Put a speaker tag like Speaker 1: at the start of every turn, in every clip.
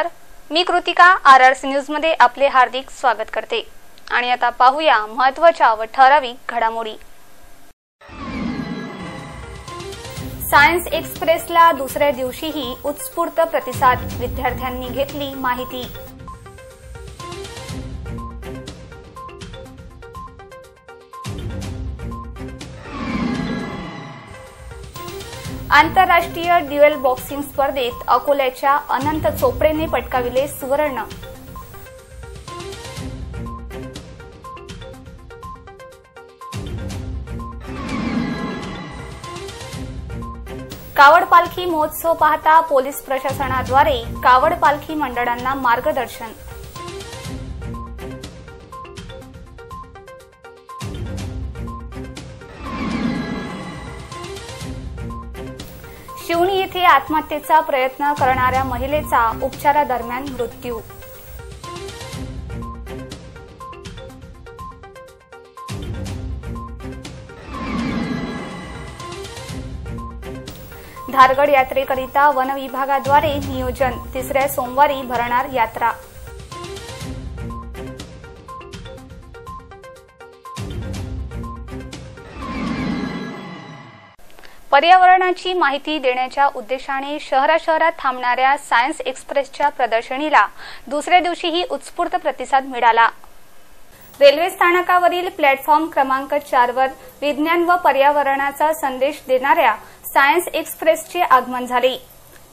Speaker 1: नमस्कार, मी Kritika RRC news मध्ये आपले हार्दिक स्वागत करते आणि आता पाहूया महत्त्वाच्या व ठराविक घडामोडी। सायन्स एक्सप्रेसला दुसऱ्या दिवशीही उत्स्फूर्त प्रतिसाद, विद्यार्थ्यांनी घेतली माहिती। आंतरराष्ट्रीय ड्युएल बॉक्सिंग स्पर्धेत अकोल्याच्या अनंत चोपडेने पटकाविले सुवर्ण। कावड पालखी महोत्सव पाहता पोलीस प्रशासनाद्वारे कावड पालखी मंडळांना मार्गदर्शन। शिवणी येथे आत्महत्येचा प्रयत्न करणाऱ्या महिलेचा उपचारादरम्यान मृत्यू। धारगड यात्रेकरिता वन विभागाद्वारे नियोजन, तिसऱ्या सोमवारी भरणार यात्रा। पर्यावरणाची माहिती देण्याच्या उद्देशाने शहराशहरात थांबणाऱ्या सायन्स एक्सप्रेसच्या प्रदर्शनीला दुसऱ्या दिवशीही उत्स्फूर्त प्रतिसाद मिळाला। रेल्वे स्थानकावरील प्लॅटफॉर्म क्रमांक 4 वर विज्ञान व पर्यावरणाचा संदेश देणाऱ्या सायन्स एक्सप्रेसचे आगमन झाले।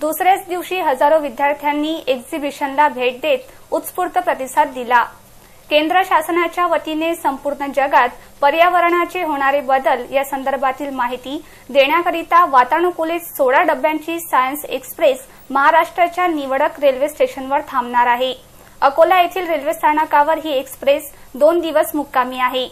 Speaker 1: दुसऱ्याच दिवशी हजारो विद्यार्थ्यांनी एक्झिबिशनला भेट देत उत्स्फूर्त प्रतिसाद दिला। केंद्र शासनाच्या वतीने संपूर्ण जगात पर्यावरणाचे होणारे बदल या संदर्भातील माहिती देण्याकरिता वातानुकूलित 16 डब्यांची सायन्स एक्सप्रेस महाराष्ट्राच्या निवडक रेल्वे स्टेशनवर थांबणार आहे। अकोला येथील रेल्वे स्थानकावर ही एक्सप्रेस 2 दिवस मुक्कामी आहे।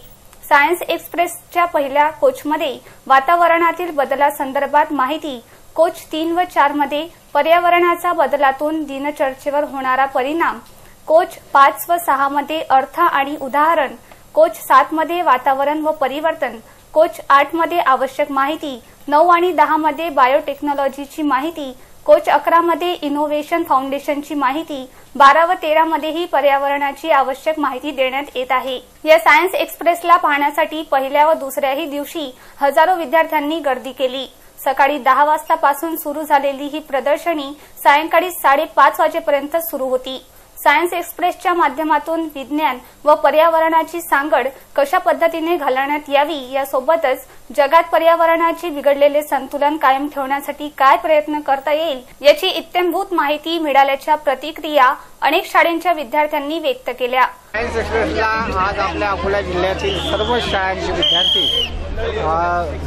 Speaker 1: सायन्स एक्सप्रेसच्या पहिल्या कोचमध्ये वातावरणातील बदलासंदर्भात माहिती, कोच 3 व 4 मध्ये पर्यावरणाचा बदलातून दिनचर्येवर होणारा परिणाम, कोच 5 व 6 मध्ये अर्थ आणि उदाहरण, कोच 7 मध्ये वातावरण व परिवर्तन, कोच 8 मध्ये आवश्यक माहिती, 9 आणि 10 मध्ये बायोटेक्नॉलॉजीची माहिती, कोच 11 मध्ये इनोव्हेशन फाउंडेशनची माहिती, 12 व 13 मध्येही पर्यावरणाची आवश्यक माहिती देण्यात येत आहे। या सायन्स एक्सप्रेसला पाहण्यासाठी पहिल्या व दुसऱ्याही दिवशी हजारो विद्यार्थ्यांनी गर्दी केली। सकाळी 10 वाजतापासून सुरू झालेली ही प्रदर्शनी सायंकाळी 5:30 वाजेपर्यंत सुरू होती। सायन्स एक्सप्रेसच्या माध्यमातून विज्ञान व पर्यावरणाची सांगड कशा पद्धतीने घालण्यात यावी, यासोबतच जगात पर्यावरणाचे बिघडलेले संतुलन कायम ठेवण्यासाठी काय प्रयत्न करता येईल याची इत्थंभूत माहिती मिळाल्याच्या प्रतिक्रिया अनेक शाळांच्या विद्यार्थ्यांनी व्यक्त केल्या।
Speaker 2: सायन्स एक्सप्रेसला आज आपल्या अकोला जिल्ह्यातील सर्व शाळांचे विद्यार्थी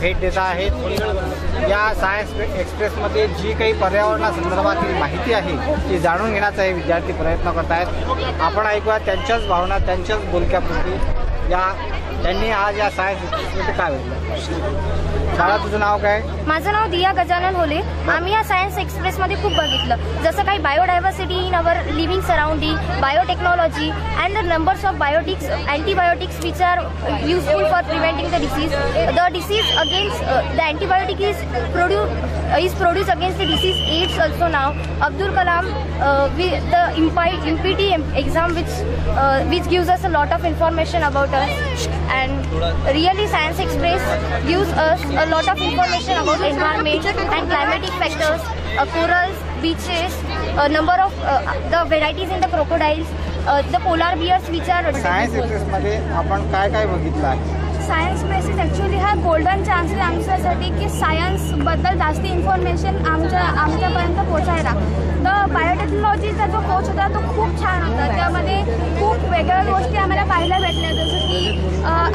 Speaker 2: भेट देत आहेत। या सायन्स एक्सप्रेसमध्ये जी काही पर्यावरणासंदर्भातील माहिती आहे ती जाणून घेण्याचा हे विद्यार्थी प्रयत्न करत आहेत। आपण ऐकूया त्यांच्याच भावना, त्यांच्याच बोलक्यापुरती त्यांनी आज या सायन्स एक्सप्रेसमध्ये काय बोललं। शाळा, तुझं नाव काय?
Speaker 3: माझं नाव दिया गजानन होले। आम्ही या सायन्स एक्सप्रेसमध्ये खूप बघितलं, जसं काही biodiversity in our living surrounding, biotechnology and the numbers of biotics, antibiotics which are useful for preventing the disease, the disease against the antibiotic is produce against the disease AIDS also now. Abdul Kalam with the MPT exam which gives us a lot of information about us, and really Science Express gives us a lot of information about environment and climatic factors, corals, beaches, number of the varieties in the crocodiles, the polar bears which are
Speaker 2: science express मध्ये आपण काय काय बघितलं आहे?
Speaker 4: Science basis actually हा golden chance आहे आमच्यासाठी की सायन्सबद्दल जास्ती इन्फॉर्मेशन आमच्यापर्यंत पोचायला। तर बायोटेक्नॉलॉजीचा जो कोच होता तो खूप छान होता। त्यामध्ये खूप वेगळ्या गोष्टी आम्हाला पाहायला भेटल्या, जसं की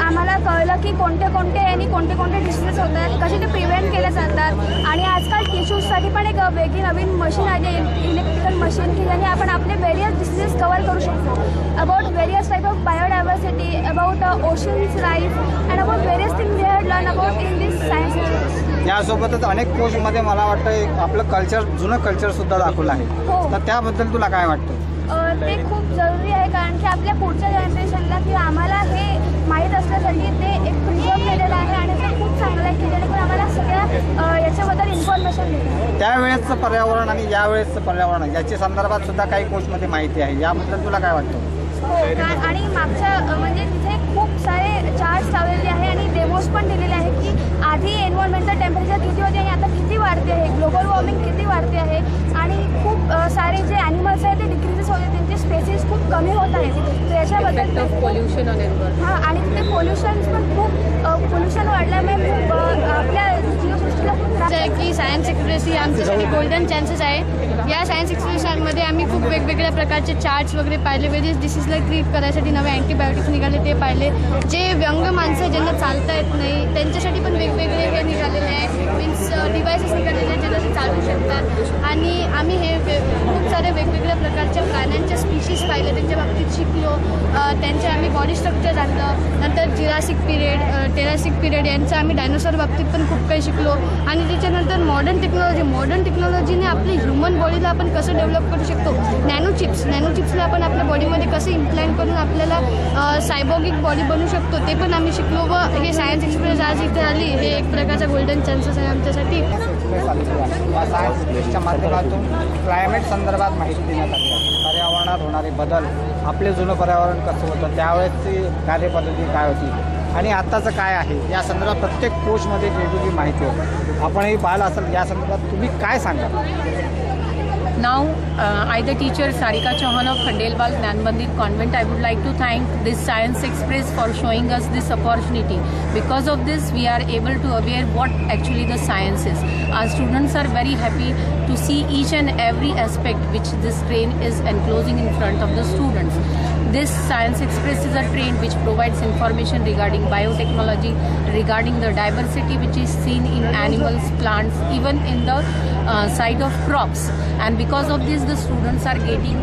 Speaker 4: आम्हाला कळलं की कोणते आणि कोणते डिसीजेस होतात, कसे ते प्रिव्हेंट केले जातात। आणि आजकाल टिश्यूजसाठी पण एक वेगळी नवीन मशीन आली, इलेक्ट्रिकल मशीन, की ज्याने आपण आपले वेरियस डिसीजेस कव्हर करू शकतो। About various type of biodiversity, about oceans life and about various things we had learned about in this science express.
Speaker 2: यासोबतच अनेक कोर्समध्ये मला वाटतं आपलं कल्चर, जुनं कल्चर सुद्धा दाखवलं आहे। तर त्याबद्दल तुला काय वाटतं?
Speaker 4: ते खूप जरुरी आहे, कारण की आपल्या पुढच्या जनरेशनला की आम्हाला हे माहीत असल्यासाठी ते एक प्रिझर्व केलेलं आहे आणि ते खूप चांगलं आहे की जेणेकरून आम्हाला सगळ्या याच्याबद्दल इन्फॉर्मेशन मिळते.
Speaker 2: त्यावेळेसचं पर्यावरण आणि यावेळेसचं पर्यावरण याच्या संदर्भात सुद्धा काही कोर्समध्ये माहिती आहे, याबद्दल तुला काय वाटतं?
Speaker 4: हो, आणि मागच्या म्हणजे तिथे खूप सारे चार्ट्स लावलेले आहे आणि डेमोज पण दिलेले आहे की आधी एन्व्हायरमेंटल टेम्परेचर किती होते आणि आता किती वाढते आहे, ग्लोबल वॉर्मिंग किती वाढते आहे आणि खूप सारे जे ॲनिमल्स आहेत ते डिक्रीजेस होते, त्यांचे स्पेसिस खूप कमी होत आहेत. तर याच्याबद्दल
Speaker 5: पोल्युशन
Speaker 4: हां, आणि तिथे पोल्युशन पण खूप पोल्युशन वाढल्यामुळे खूप आपल्या जीवसृष्टीला खूप त्रास
Speaker 3: आहे की सायन्स एक्सप्रेस ही आमच्यासाठी गोल्डन चान्सेस आहे. या सायन्स एक्सप्रेसमध्ये आम्ही खूप वेगवेगळ्या प्रकारचे चार्ट्स वगैरे पाहिले, वेरियस डिसीजला ट्रीट करायसाठी नवे अँटीबायोटिक्स निघाले ते पाहिले, जे व्यंग माणसं ज्यांना चालता येत नाही त्यांच्यासाठी पण वेगवेगळे हे निघालेले आहे, मीन्स डिव्हायसेस निघालेले आहेत ज्यांना ते चालू शकतात. आणि आम्ही हे खूप सारे वेगवेगळ्या प्रकारच्या प्राण्यांच्या स्पीशीज पाहिले, त्यांच्या बाबतीत शिकलो, त्यांचे आम्ही बॉडी स्ट्रक्चर जाणलं. नंतर जिरासिक पिरियड, टेरासिक पिरियड यांचं आम्ही डायनोसॉर बाबतीत पण खूप काही शिकलो. आणि त्याच्यानंतर मॉडर्न टेक्नॉलॉजीने आपली ह्युमन बॉडीला आपण कसं डेव्हलप करू शकतो, नॅनोचिप्सला आपण आपल्या बॉडीमध्ये कसं इम्प्लांट करून आपल्याला सायबॉगिक बॉडी बनवू शकतो, ते पण आम्ही शिकलो. व हे सायन्स एक्सप्रेस आज इथे आली, हे एक प्रकारचा गोल्डन चान्सेस आहे आमच्यासाठी.
Speaker 2: या सायन्स एक्सप्रेसच्या माध्यमातून क्लायमेट संदर्भात माहिती देण्यात आली आहे. पर्यावरणात होणारे बदल, आपले जुनं पर्यावरण कसं होतं, त्यावेळेसची कार्यपद्धती काय होती आणि आत्ताचं काय आहे, या संदर्भात प्रत्येक कोर्समध्ये वेगवेगळी माहिती होती. आपणही पाहिलं असेल, या संदर्भात तुम्ही काय सांगाल?
Speaker 5: Now, I, the teacher Sarika Chauhan of Khandelwal Jnanmandir Convent, I would like to thank this Science Express for showing us this opportunity. Because of this, we are able to aware what actually the science is. Our students are very happy to see each and every aspect which this train is enclosing in front of the students. This Science Express is a train which provides information regarding biotechnology, regarding the diversity which is seen in animals, plants, even in the side of crops. And because of this, the students are getting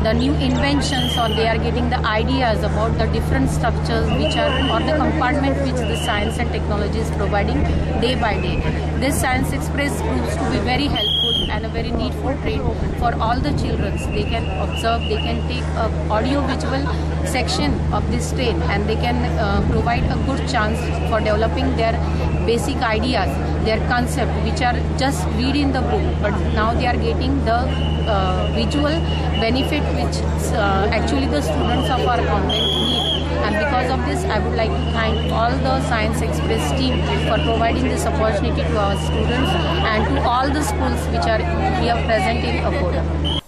Speaker 5: the new inventions, or they are getting the ideas about the different structures which are, or the compartment which the science and technology is providing day by day. This Science Express proves to be very helpful and a very needful train for all the children. They can observe, they can take a audio visual section of this train, and they can provide a good chance for developing their basic ideas, their concept which are just read in the book, but now they are getting the visual benefit which actually the students of our convent need. And because of this, I would like to thank all the Science Express team for providing this opportunity to our students and to all the schools which are here present in Akola.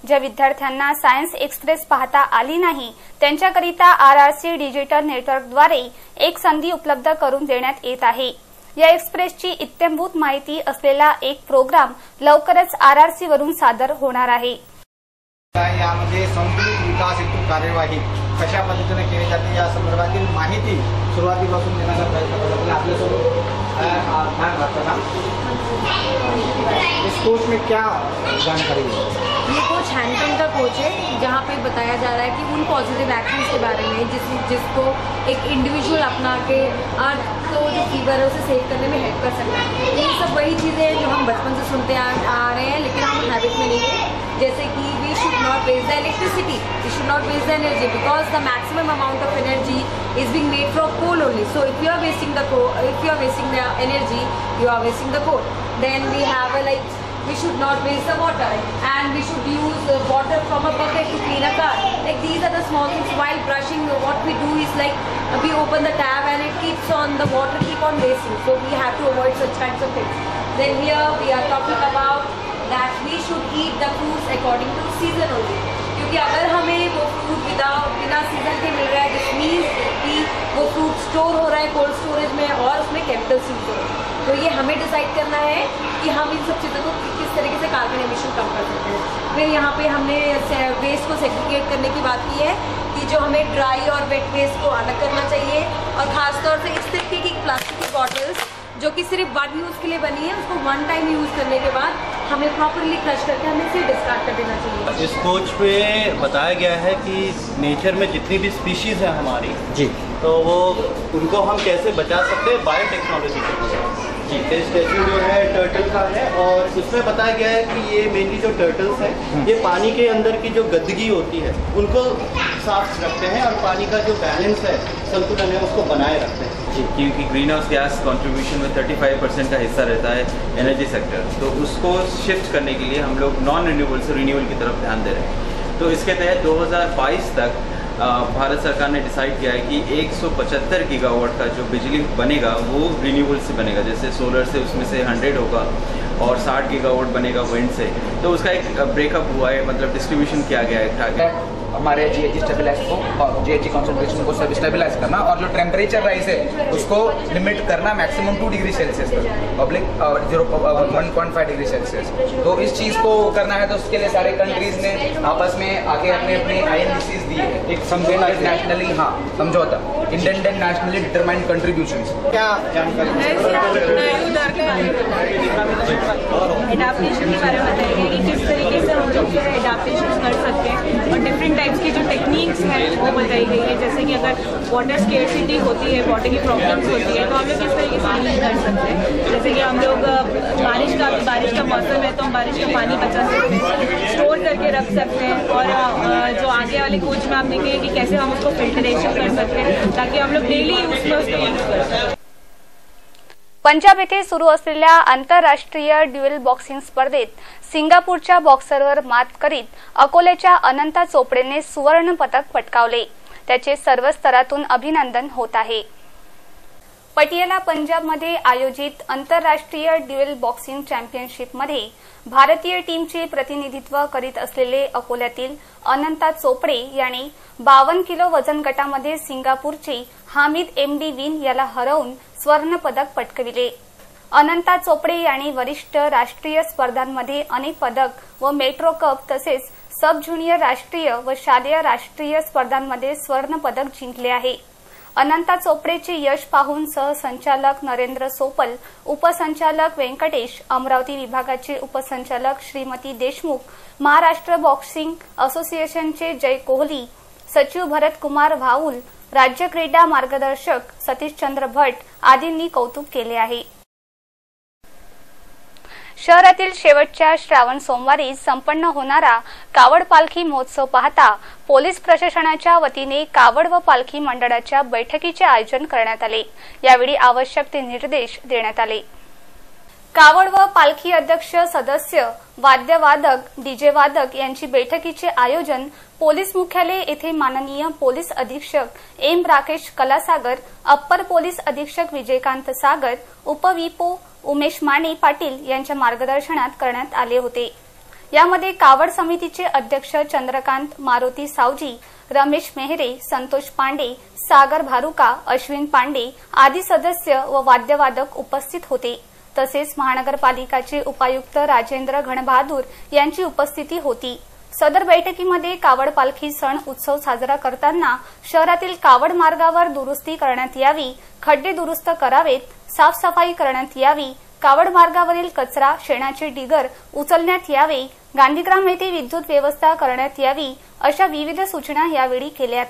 Speaker 1: ज्या विद्यार्थ्यांना science express पाहता आली नाही त्यांच्याकरिता RRC digital नेटवर्कद्वारे एक संधी उपलब्ध करून देण्यात येत आहे. या एक्सप्रेसची इत्थंभूत माहिती असलेला एक प्रोग्राम लवकरच RRC वरून सादर होणार आहे.
Speaker 2: यामध्ये संतुलित विकास हेतू कार्यवाही कशा पद्धतीने केली जाते या संदर्भातील माहिती सुरुवातीपासून देण्याचा प्रयत्न करतो. आपल्यासोबत इस कोच में क्या जानकारी है?
Speaker 6: ये कोच हैंडपन का कोच है, जहाँ पे बताया जा रहा है कि उन पॉजिटिव एक्शंस के बारे में जिसको एक इंडिविजुअल अपना के अर्थ को जो फीवर है उसे सेव करने में हेल्प कर सकता है. ये सब वही चीज़ें हैं जो हम बचपन से सुनते आ रहे हैं, लेकिन हम हैबिट में नहीं है. जैसे कि we should not waste the electricity, we should not waste the energy, because the maximum amount of energy is being made from coal only. So if you are wasting the energy, you are wasting the coal. Then we have we should not waste the water, and we should use water from a bucket to clean a car. Like these are the small things. While brushing, what we do is we open the tap and it keeps on, the water keep on wasting. So we have to avoid such kinds of things. Then here we are talking about that we should eat the fruits according to season only. क्योंकि अगर हमें वो fruit बिना season के mill रहा है, दिस means कि वो fruit store हो रहा है कोल्ड स्टोरेज में और उसमें केमिकल्स यूज हो रहे हैं. तो ये हमें डिसाइड करना है कि हम इन सब चीज़ों को किस तरीके से कार्बन एमिशन कम कर सकते हैं. फिर यहाँ पे हमने वेस्ट को सेग्रीगेट करने की बात की है कि जो हमें ड्राई और वेट वेस्ट को अलग करना चाहिए, और ख़ासतौर से इस तरीके की प्लास्टिक की बॉटल्स जो कि सिर्फ वन यूज़ के लिए बनी है, उसको वन टाइम यूज़ करने के बाद हमें प्रॉपरली क्रश करके हमें इसे डिस्कार्ड कर देना चाहिए.
Speaker 7: इस कोच पे बताया गया है कि नेचर में जितनी भी स्पीशीज़ हैं हमारी जी, तो वो उनको हम कैसे बचा सकते हैं बायोटेक्नोलॉजी के थ्रू. ये स्टैचू जो है टर्टल का है और उसमें बताया गया है कि ये मेनली जो टर्टल्स हैं ये पानी के अंदर की जो गंदगी होती है उनको साफ रखते हैं और पानी का जो बैलेंस है, संतुलन है, उसको बनाए रखते हैं।
Speaker 8: जी, क्योंकि ग्रीन हाउस गैस कॉन्ट्रीब्यूशन में 35% का हिस्सा रहता है एनर्जी सेक्टर, तो उसको शिफ्ट करने के लिए हम लोग नॉन रिन्यूएबल से रिन्यूएबल की तरफ ध्यान दे रहे हैं। तो इसके तहत 2022 तक भारत सरकार ने डिसाइड किया है कि 175 गीगावाट का जो बिजली बनेगा वो रिन्यूएबल से बनेगा, जैसे सोलर से उसमें से 100 होगा और 60 गीगावाट बनेगा विंड से। तो उसका एक ब्रेकअप हुआ है, मतलब डिस्ट्रीब्यूशन किया गया है
Speaker 9: हमारे जीएचजी स्टेबलाइज को, जीएचजी कॉन्सेंट्रेशन को सब स्टेबलाइज करना और जो टेम्परेचर राइज है उसको लिमिट करना मैक्सिमम 2 डिग्री सेल्सियस तक, पब्लिक 1.5 डिग्री सेल्सियस। तो इस चीज़ को करना है तो उसके लिए सारे कंट्रीज ने आपस में आके अपने INDCs दी है, एक समझौता नेशनली, हाँ समझौता, Indian and nationally determined contribution. क्या जानकारी
Speaker 10: एडाप्टेशन के बारे में बताइए कि किस तरीके से हम लोग एडाप्टेशन कर सकते हैं और डिफरेंट टाइप्स की जो टेक्निक्स हैं वो बताई गई है, जैसे कि अगर वाटर स्केर्सिटी होती है, वाटर की प्रॉब्लम्स होती है तो हम लोग किस तरीके से डील कर सकते हैं। जैसे कि हम लोग बारिश का मौसम है तो हम बारिश का पानी बचा सकते हैं, स्टोर करके रख सकते हैं और जो आगे वाले कोच में आप देखेंगे कि कैसे हम उसको फिल्टरेशन कर सकते हैं ताकि हम लोग डेली यूज में उसको यूज कर सकें।
Speaker 1: पंजाब येथे सुरू असलेल्या आंतरराष्ट्रीय ड्युएल बॉक्सिंग स्पर्धेत सिंगापूरच्या बॉक्सरवर मात करीत अकोल्याच्या अनंता चोपडेने सुवर्ण पदक पटकावले, त्याचे सर्व स्तरातून अभिनंदन होत आहे। पटियाला पंजाबमध्ये आयोजित आंतरराष्ट्रीय ड्युएल बॉक्सिंग चॅम्पियनशिपमध्ये भारतीय टीमचे प्रतिनिधित्व करीत असलेले अकोल्यातील अनंता चोपडे यांनी 52 किलो वजन गटामध्ये सिंगापूरचे हामिद MD विन याला हरवून स्वर्ण पदक पटकविले। अनंता चोपडे यांनी वरिष्ठ राष्ट्रीय स्पर्धांमध्ये अनेक पदक व मेट्रो कप तसेच सब ज्युनियर राष्ट्रीय व शालेय राष्ट्रीय स्पर्धांमध्ये स्वर्ण पदक जिंकले आहे। अनंता चोपडेचे यश पाहून सहसंचालक नरेंद्र सोपल, उपसंचालक व्यंकटेश, अमरावती विभागाचे उपसंचालक श्रीमती देशमुख, महाराष्ट्र बॉक्सिंग असोसिएशनचे जय कोहली, सचिव भरत कुमार भाऊल, राज्य क्रीडा मार्गदर्शक सतीशचंद्र भट आदींनी कौतुक केले आहे। शहरातील शेवटच्या श्रावण सोमवारी संपन्न होणारा कावड पालखी महोत्सव पाहता पोलीस प्रशासनाच्या वतीने कावड व पालखी मंडळाच्या बैठकीचे आयोजन करण्यात आले। यावेळी आवश्यक ते निर्देश देण्यात आले। कावड व पालखी अध्यक्ष सदस्य, वाद्यवादक, डीजे वादक यांची बैठकीचे आयोजन पोलीस मुख्यालय येथे माननीय पोलीस अधीक्षक M Rakesh Kalasagar, upper police अधीक्षक विजयकांत सागर, उपविपो उमेश माने पाटील यांच्या मार्गदर्शनात करण्यात आले होते। यामध्ये कावड समितीचे अध्यक्ष चंद्रकांत मारुती सावजी, रमेश मेहरे, संतोष पांडे, सागर भारुका, अश्विन पांडे आदी सदस्य व वाद्यवादक उपस्थित होते। तसेच महानगरपालिकाचे उपायुक्त राजेंद्र घनबहादूर यांची उपस्थिती होती। सदर बैठकीमध्ये कावड पालखी सण उत्सव साजरा करताना शहरातील कावड मार्गावर दुरुस्ती करण्यात यावी, खड्डे दुरुस्त करावेत, साफसफाई करण्यात यावी, कावड मार्गावरील कचरा, शेणाचे डिगर उचलण्यात यावे, गांधीग्राम येथे विद्युत व्यवस्था करण्यात यावी अशा विविध सूचना यावेळी केल्यात।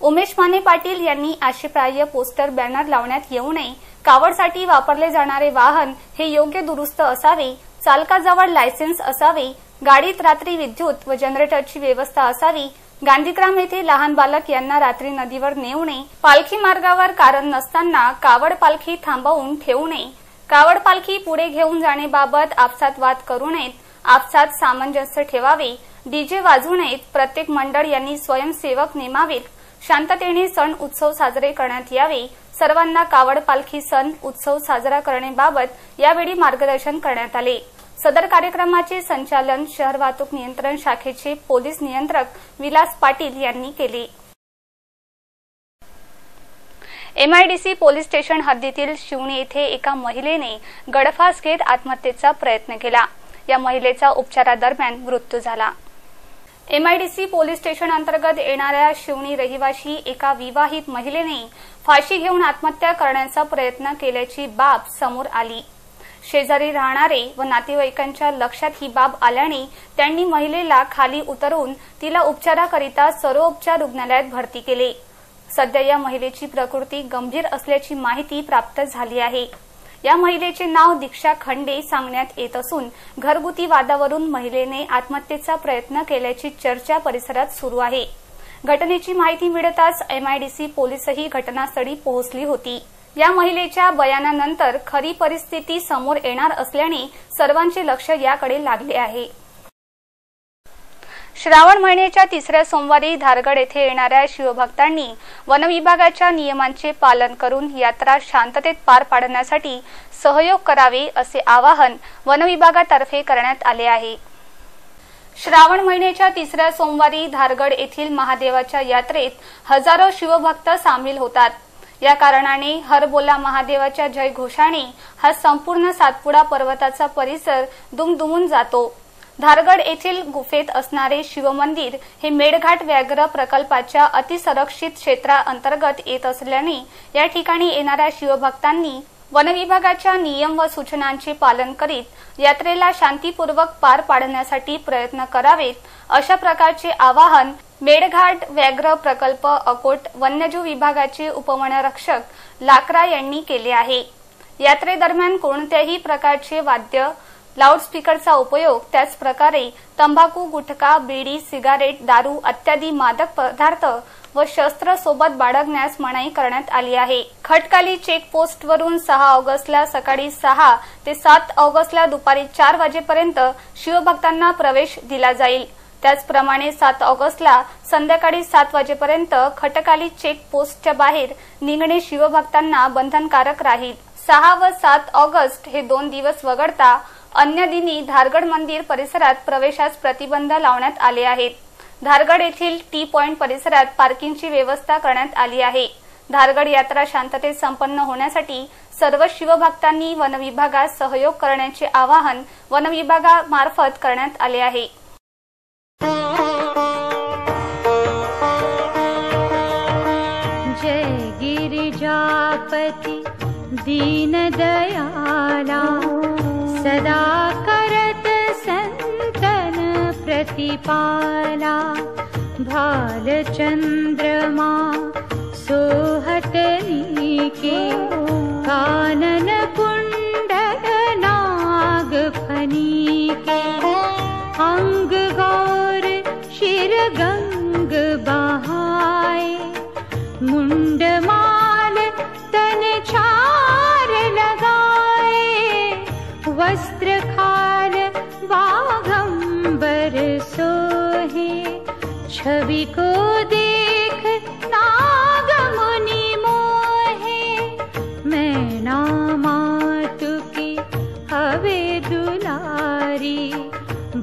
Speaker 1: उमेश माने पाटील यांनी आक्षेपार्ह पोस्टर बॅनर लावण्यात येऊ नये, कावडसाठी वापरले जाणारे वाहन हे योग्य दुरुस्त असावे, चालकाजवळ लायसेन्स असावे, गाडीत रात्री विद्युत व जनरेटरची व्यवस्था असावी, गांधीग्राम येथे लहान बालक यांना रात्री नदीवर नेऊ नये, पालखी मार्गावर कारण नसताना कावड पालखी थांबवून ठेवू नये, कावड पालखी पुढे घेऊन जाण्याबाबत आपसात वाद करू नयेत, आपसात सामंजस्य ठेवावे, डीजे वाजवू नयेत, प्रत्येक मंडळ यांनी स्वयंसेवक नेमावेत, शांततेने सण उत्सव साजरे करण्यात यावे, सर्वांना कावड पालखी सण उत्सव साजरा करण्याबाबत यावेळी मार्गदर्शन करण्यात आले। सदर कार्यक्रमाचे संचालन शहर वाहतूक नियंत्रण शाखेचे पोलीस नियंत्रक विलास पाटील यांनी केले। MIDC पोलीस स्टेशन हद्दीतील शिवणी येथे एका महिलेने गळफास घेत आत्महत्येचा प्रयत्न केला। या महिलेचा उपचारादरम्यान मृत्यू झाला। MIDC पोलीस स्टेशन अंतर्गत येणाऱ्या शिवणी रहिवाशी एका विवाहित महिलेने फाशी घेऊन आत्महत्या करण्याचा प्रयत्न केल्याची बाब समोर आली। शेजारी राहणारे व नातेवाईकांच्या लक्षात ही बाब आल्याने त्यांनी महिलेला खाली उतरवून तिला उपचाराकरिता सर्वोपचार रुग्णालयात भरती केले। सध्या या महिलेची प्रकृती गंभीर असल्याची माहिती प्राप्त झाली आहे। या महिलेचे नाव दीक्षा खंडे सांगण्यात येत असून घरगुती वादावरून महिलेने आत्महत्येचा प्रयत्न केल्याची चर्चा परिसरात सुरू आहे। घटनेची माहिती मिळताच MIDC पोलीसही घटनास्थळी पोहोचली होती। या महिलेच्या बयानानंतर खरी परिस्थिती समोर येणार असल्याने सर्वांचे लक्ष याकडे लागले आहे। श्रावण महिन्याच्या तिसऱ्या सोमवारी धारगड येथे येणाऱ्या शिवभक्तांनी वनविभागाच्या नियमांचे पालन करून यात्रा शांततेत पार पाडण्यासाठी सहयोग करावे असे आवाहन वनविभागातर्फे करण्यात आले आहे। श्रावण महिन्याच्या तिसऱ्या सोमवारी धारगड येथील महादेवाच्या यात्रेत हजारो शिवभक्त सामील होतात। या कारणाने हर बोला महादेवाच्या जयघोषाने हा संपूर्ण सातपुडा पर्वताचा परिसर दुमदुमून जातो। धारगड येथील गुफेत असणारे शिवमंदिर हे मेळघाट व्याघ्र प्रकल्पाच्या अतिसंरक्षित क्षेत्राअंतर्गत येत असल्याने या ठिकाणी येणाऱ्या शिवभक्तांनी वनविभागाच्या नियम व सूचनांचे पालन करीत यात्रेला शांतीपूर्वक पार पाडण्यासाठी प्रयत्न करावेत, अशा प्रकारचे आवाहन मेळघाट व्याघ्र प्रकल्प अकोट वन्यजीव विभागाचे उपवनरक्षक लाकरा यांनी केले आहे। यात्रेदरम्यान कोणत्याही प्रकारचे वाद्य, लाऊडस्पीकरचा उपयोग, त्याच प्रकारे तंबाखू, गुटखा, बीडी, सिगारेट, दारू इत्यादी मादक पदार्थ व शस्त्र सोबत बाळगण्यास मनाई करण्यात आली आहे। खटकाली चेकपोस्टवरून 6 ऑगस्टला सकाळी 6 ते 7 ऑगस्टला दुपारी 4 वाजेपर्यंत शिवभक्तांना प्रवेश दिला जाईल। त्याचप्रमाणे 7 ऑगस्टला संध्याकाळी 7 वाजेपर्यंत खटकाली चेकपोस्टच्या बाहेर निघणे शिवभक्तांना बंधनकारक राहील। 6 व 7 ऑगस्ट हे 2 दिवस वगळता अन्य दिनी धारगड मंदिर परिसरात प्रवेशास प्रतिबंध लावण्यात आले आहेत। धारगड येथील टी पॉइंट परिसरात पार्किंगची व्यवस्था करण्यात आली आहे। धारगड यात्रा शांततेत संपन्न होण्यासाठी सर्व शिवभक्तांनी वनविभागास सहयोग करण्याचे आवाहन वनविभागामार्फत करण्यात आले आहे।
Speaker 11: जय गिरिजापति दीनदयाला सदा करत संतन प्रतिपाला भाल चंद्रमा सोहत नीके कानन कुंडल नाग फनीके अंग गौर शिर गंग बहाए मुंडमाल तन चार लगाए वस्त्र खाल बागंबर सोहे छवि को देख नाग मुनि मोहे मैना मातु की हवे दुलारी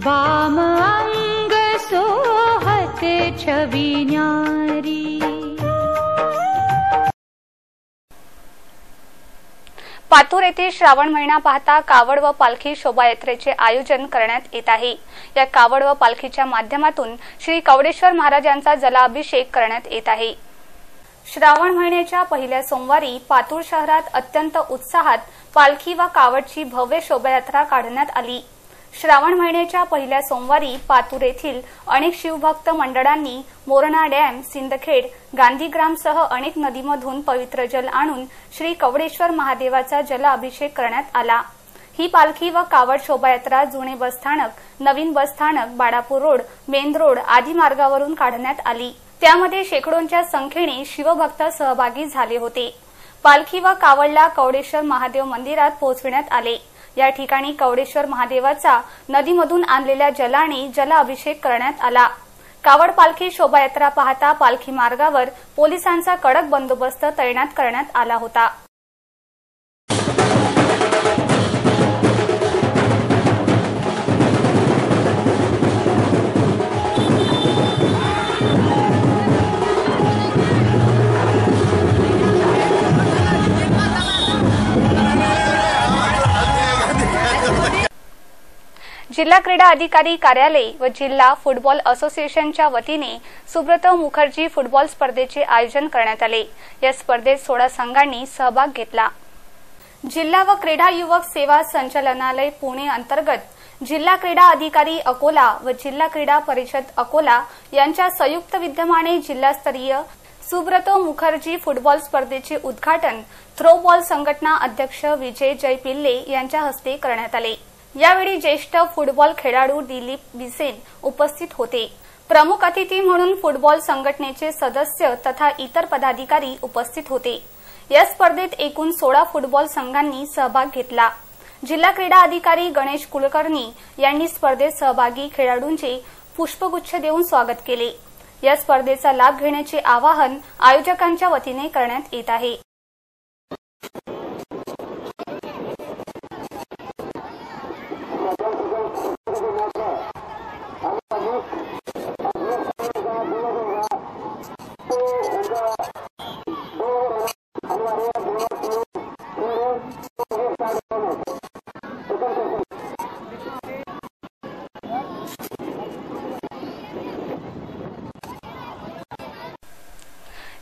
Speaker 11: बाम अंग सोहत छवि न्यारी।
Speaker 1: पातूर येथे श्रावण महिना पाहता कावड व पालखी शोभायात्रेचे आयोजन करण्यात येत आहे। या कावड व पालखीच्या माध्यमातून श्री कवडेश्वर महाराजांचा जलाभिषेक करण्यात येत आहे। श्रावण महिन्याच्या पहिल्या सोमवारी पातूर शहरात अत्यंत उत्साहात पालखी व कावडची भव्य शोभायात्रा काढण्यात आली। श्रावण महिन्याच्या पहिल्या सोमवारी पातूर येथील अनेक शिवभक्त मंडळांनी मोरणा डॅम, सिंदखेड, गांधीग्रामसह अनेक नदीमधून पवित्र जल आणून श्री कवडेश्वर महादेवाचा जलाभिषेक करण्यात आला। ही पालखी व कावड शोभायात्रा जुने बसस्थानक, नवीन बसस्थानक, बाळापूर रोड, मेन रोड आदी मार्गावरून काढण्यात आली। त्यामध्ये शेकडोंच्या संख्येने शिवभक्त सहभागी झाले होते। पालखी व कावडला कवडेश्वर महादेव मंदिरात पोहोचविण्यात आले। या ठिकाणी कवडेश्वर महादेवाचा नदीमधून आणलेल्या जलाने जलाभिषेक करण्यात आला। कावड पालखी शोभायात्रा पाहता पालखी मार्गावर पोलिसांचा कडक बंदोबस्त तैनात करण्यात आला होता। जिल्हा क्रीडा अधिकारी कार्यालय व जिल्हा फुटबॉल असोसिएशनच्या वतीने सुब्रत मुखर्जी फुटबॉल स्पर्धेचे आयोजन करण्यात आले। या स्पर्धेत 16 संघांनी सहभाग घेतला। जिल्हा व क्रीडा युवक सेवा संचालनालय पुणे अंतर्गत जिल्हा क्रीडा अधिकारी अकोला व जिल्हा क्रीडा परिषद अकोला यांच्या संयुक्त विद्यमाने जिल्हास्तरीय सुब्रतो मुखर्जी फुटबॉल स्पर्धेचे उद्घाटन थ्रोबॉल संघटना अध्यक्ष विजय जयपिल्ले यांच्या हस्ते करण्यात आले। यावेळी ज्येष्ठ फुटबॉल खेळाडू दिलीप बिसेन उपस्थित होते। प्रमुख अतिथी म्हणून फुटबॉल संघटनेचे सदस्य तथा इतर पदाधिकारी उपस्थित होते। या स्पर्धेत एकूण 16 फुटबॉल संघांनी सहभाग घेतला। जिल्हा क्रीडा अधिकारी गणेश कुलकर्णी यांनी स्पर्धेत सहभागी खेळाडूंचे पुष्पगुच्छ देऊन स्वागत केले। या स्पर्धेचा लाभ घेण्याचे आवाहन आयोजकांच्या वतीने करण्यात येत आहे।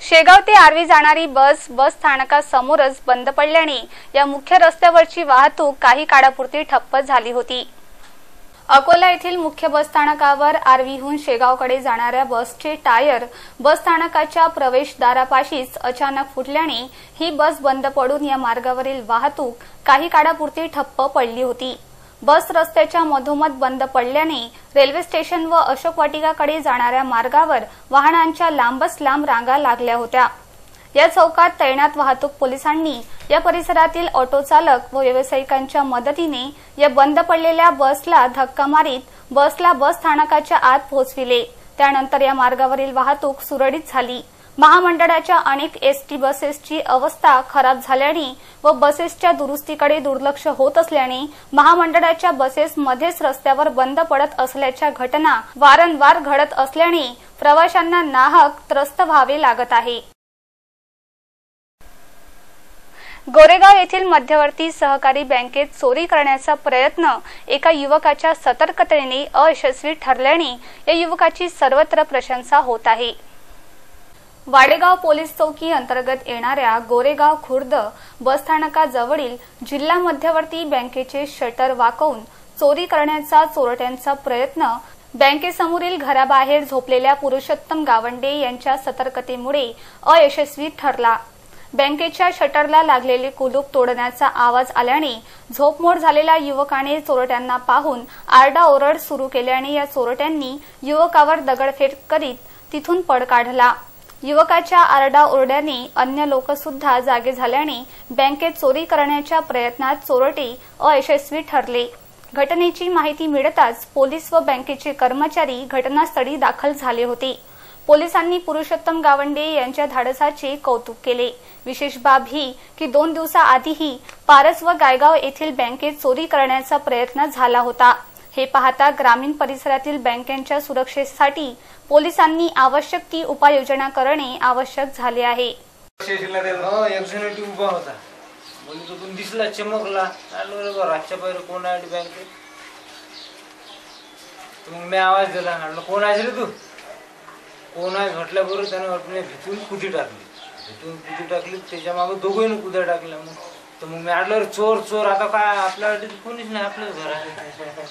Speaker 1: शेगाव ते आर्वी जाणारी बस स्थानकासमोरच बंद पडल्याने या मुख्य रस्त्यावरची वाहतूक काही काळापुरती ठप्प झाली होती। अकोला येथील मुख्य बस स्थानकावर आर्वीहून शेगावकडे जाणाऱ्या बसचे टायर बस स्थानकाच्या प्रवेशद्वारापाशीच अचानक फुटल्याने ही बस बंद पडून या मार्गावरील वाहतूक काही काळापुरती ठप्प पडली होती। बस रस्त्याच्या मधोमध बंद पडल्याने रेल्वे स्टेशन व अशोक वाटिकाकडे जाणाऱ्या मार्गावर वाहनांच्या लांबच लांब रांगा लागल्या होत्या। या चौकात तैनात वाहतूक पोलिसांनी या परिसरातील ऑटो चालक व व्यावसायिकांच्या मदतीने या बंद पडलेल्या बसला धक्का मारीत बसला बस स्थानकाच्या आत पोहोचविले। त्यानंतर या मार्गावरील वाहतूक सुरळीत झाली। महामंडळाच्या अनेक एसटी बसेसची अवस्था खराब झाल्याने व बसेसच्या दुरुस्तीकडे दुर्लक्ष होत असल्याने महामंडळाच्या बसेस मध्येच रस्त्यावर बंद पडत असल्याच्या घटना वारंवार घडत असल्याने प्रवाशांना नाहक त्रस्त व्हावे लागत आहे। गोरेगाव येथील मध्यवर्ती सहकारी बँकेत चोरी करण्याचा प्रयत्न एका युवकाच्या सतर्कतेने अयशस्वी ठरल्याने या युवकाची सर्वत्र प्रशंसा होत आहे। वाडेगाव पोलीस चौकी अंतर्गत येणाऱ्या गोरेगाव खुर्द बसस्थानकाजवळील जिल्हा मध्यवर्ती बँकेचे शटर वाकवून चोरी करण्याचा चोरट्यांचा प्रयत्न बँकेसमोरील घराबाहेर झोपलेल्या पुरुषोत्तम गावंडे यांच्या सतर्कतेमुळे अयशस्वी ठरला। बँकेच्या शटरला लागलेले कुलूप तोडण्याचा आवाज आल्याने झोपमोड झालेल्या युवकाने चोरट्यांना पाहून आरडाओरड सुरू केल्याने या चोरट्यांनी युवकावर दगडफेक करीत तिथून पळ काढला। युवकाच्या आरडाओरड्याने अन्य लोक सुद्धा जागे झाल्याने बँकेत चोरी करण्याच्या प्रयत्नात चोरटे अयशस्वी ठरले। घटनेची माहिती मिळताच पोलीस व बँकेचे कर्मचारी घटनास्थळी दाखल झाले होते। पोलिसांनी पुरुषोत्तम गावंडे यांच्या धाडसाचे कौतुक केले। विशेष बाब ही की 2 दिवसाआधीही पारस व गायगाव येथील बँकेत चोरी करण्याचा प्रयत्न झाला होता। हे पाहता ग्रामीण परिसरातील बँकांच्या सुरक्षेसाठी पोलिसांनी आवश्यक ती उपाययोजना करणे आवश्यक झाले आहे।
Speaker 12: उभा होता बोलून दिसला चमकला रातच्या पहिले कोण आहे बँकेत मग मी आवाज दिला कोण आहे रे तू कोण आहे म्हटल्याबरोबर त्याने भीतून कुदी टाकली त्याच्या मागे दोघेही कुद्या टाकल्या मग मी आडलं चोर चोर आता काय आपल्या कोणीच नाही आपलंच घर आहे।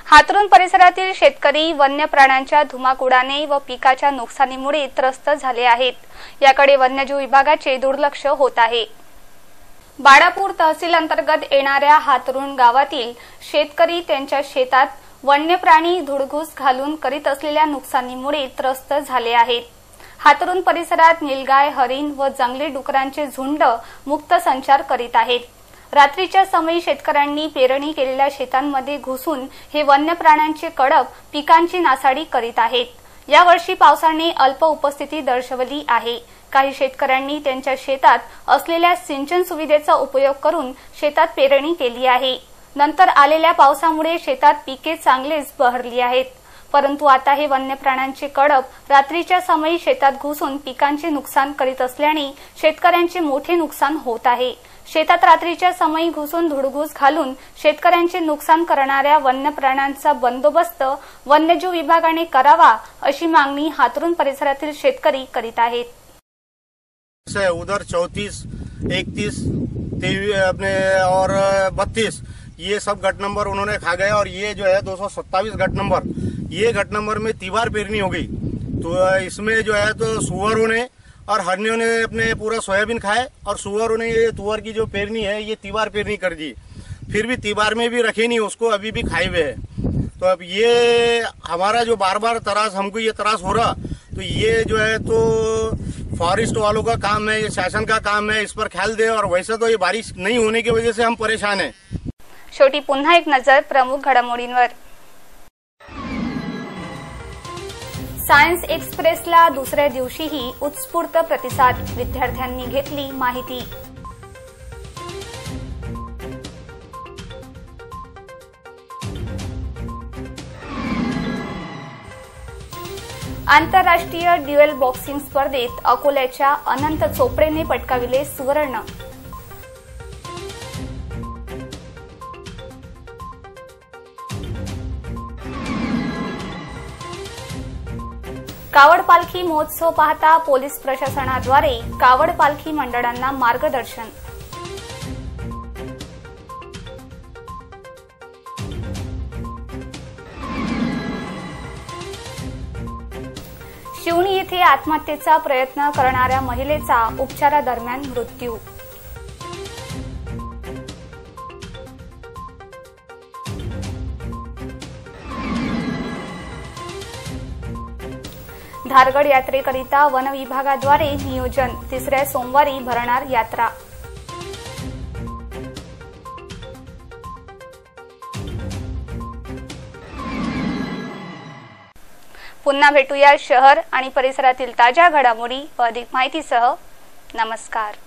Speaker 1: हातरुण परिसरातील शेतकरी वन्य प्राण्यांच्या धुमाकुडाने व पिकाच्या नुकसानीमुळे त्रस्त झाले आहेत। याकडे वन्यजीव विभागाचे दुर्लक्ष होत आहे। बाळापूर तहसील अंतर्गत येणाऱ्या हातरुण गावातील शेतकरी त्यांच्या शेतात वन्य प्राणी धुडघूस घालून करीत असलेल्या नुकसानीमुळे त्रस्त झाले आहेत। हातरुण परिसरात नीलगाय, हरिण व जंगली डुकरांचे झुंड मुक्त संचार करीत आहेत। रात्रीच्या समयी शेतकऱ्यांनी पेरणी केलेल्या शेतांमध्ये घुसून हे वन्य प्राण्यांचे कळप पिकांची नासाडी करीत आहेत। यावर्षी पावसाने अल्प उपस्थिती दर्शवली आहे। काही शेतकऱ्यांनी त्यांच्या शेतात असलेल्या सिंचन सुविधेचा उपयोग करून शेतात पेरणी केली आहे। नंतर आलेल्या पावसामुळे शेतात पिके चांगलेच बहरली आहेत, परंतु आता हे वन्य प्राण्यांचे कळप रात्रीच्या समयी शेतात घुसून पिकांचे नुकसान करीत असल्याने शेतकऱ्यांचे मोठे नुकसान होत आहे। शेतात रात्रीच्या समयी घुसून धुडघूस घालून शेतकऱ्यांचे नुकसान करणाऱ्या वन्य प्राण्यांचा बंदोबस्त वन्यजीव विभागाने करावा अशी मागणी हातरुण परिसरातील शेतकरी करीत आहेत।
Speaker 13: उधर 34, 31, 23 अपने और 32 ये सब गट नंबर उन्होंने खा गए और ये जो है 227 गट नंबर, ये गट नंबर में 3 बार पेरनी हो गई। तो इसमें जो है तो सुअरों ने और हरनियों ने अपने पूरा सोयाबीन खाए और सुअरों ने ये तुअर की जो पेरनी है ये तीबार पेरनी कर दी, फिर भी तीबार में भी रखे नहीं उसको, अभी भी खाए हुए है। तो अब ये हमारा जो बार बार तरास, हमको ये तरास हो रहा, तो ये जो है तो फॉरेस्ट वालों का काम है, ये शासन का काम है, इस पर ख्याल दे। और वैसे तो ये बारिश नहीं होने की वजह से हम परेशान हैं।
Speaker 1: शेवटी पुन्हा एक नजर प्रमुख घडामोडींवर। सायन्स एक्सप्रेसला दुसऱ्या दिवशीही उत्स्फूर्त प्रतिसाद, विद्यार्थ्यांनी घेतली माहिती। आंतरराष्ट्रीय ड्युएल बॉक्सिंग स्पर्धेत अकोल्याच्या अनंत चोपडेने पटकाविले सुवर्ण। कावड पालखी महोत्सव पाहता पोलीस प्रशासनाद्वारे कावड पालखी मंडळांना मार्गदर्शन। शिवणी येथे आत्महत्येचा प्रयत्न करणाऱ्या महिलेचा उपचारादरम्यान मृत्यू। धारगड यात्रेकरिता वन विभागाद्वारे नियोजन, तिसऱ्या सोमवारी भरणार यात्रा। पुन्हा भेटूया शहर आणि परिसरातील ताज्या घडामोडी व अधिक माहितीसह। नमस्कार।